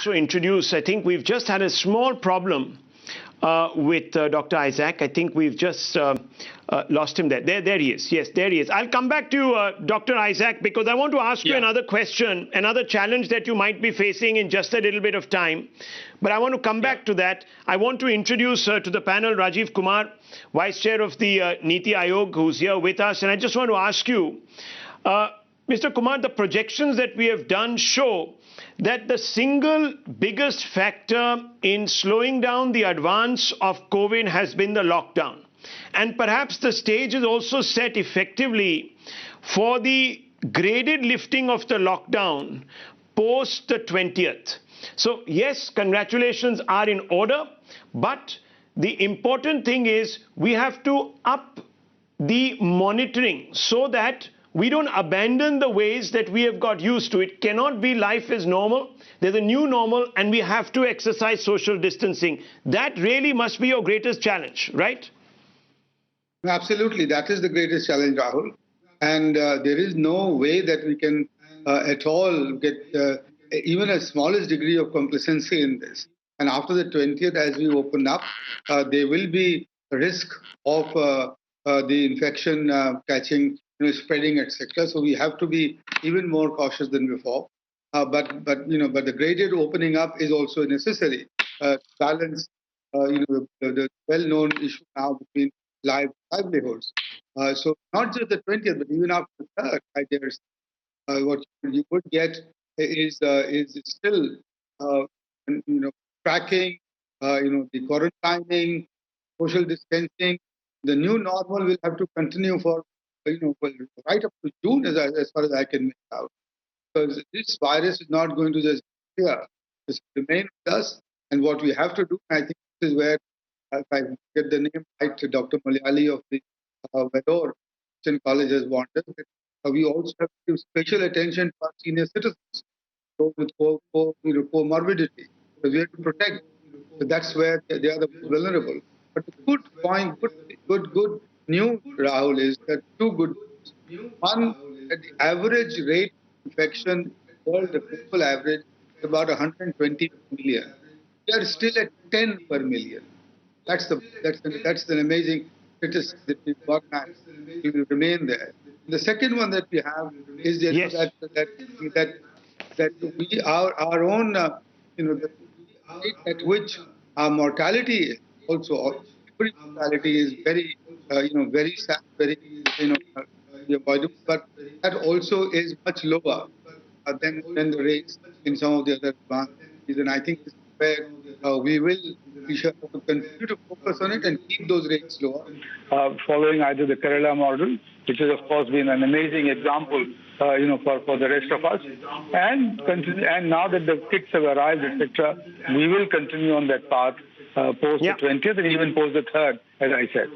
also introduce, I think we've just had a small problem with Dr. Isaac. I think we've just lost him there. There he is. Yes, there he is. I'll come back to Dr. Isaac because I want to ask you another question, another challenge that you might be facing in just a little bit of time. But I want to come back to that. I want to introduce to the panel Rajiv Kumar, Vice Chair of the NITI Aayog, who's here with us. And I just want to ask you, Mr. Kumar, the projections that we have done show that the single biggest factor in slowing down the advance of COVID has been the lockdown. And perhaps the stage is also set effectively for the graded lifting of the lockdown post the 20th. So yes, congratulations are in order, but the important thing is we have to up the monitoring so that we don't abandon the ways that we have got used to. It cannot be life as normal. There's a new normal and we have to exercise social distancing. That really must be your greatest challenge, right? Absolutely. That is the greatest challenge, Rahul. And there is no way that we can at all get even a smallest degree of complacency in this. And after the 20th, as we open up, there will be a risk of the infection catching, spreading, etc. So we have to be even more cautious than before. But the graded opening up is also necessary to balance, the well-known issue now between livelihoods. So not just the 20th, but even after the 3rd, I dare say, what you would get is still, tracking, the quarantining, social distancing. The new normal will have to continue for, right up to June, as far as I can make out. Because this virus is not going to just disappear. It will remain with us. And what we have to do, and I think this is where, if I get the name right, Dr. Malayali of the Vellore Christian College has warned us that we also have to give special attention to our senior citizens, those with comorbidity. So we have to protect. So that's where they are the most vulnerable. But the good point, good news, Rahul, is that two good news. One, that the average rate of infection, the global average, is about 120 million. We are still at 10 per million. That's an amazing statistic that we've got now. We will remain there. The second one that we have is that we our own the rate at which our mortality is also, every mortality is very very sad, very avoidable, but that also is much lower than the rates in some of the other advanced countries. And I think this is where we shall have to continue to focus on it and keep those rates lower. Following either the Kerala model, which has of course been an amazing example, for the rest of us, and now that the kits have arrived, etc., we will continue on that path post the 20th and even post the 3rd, as I said.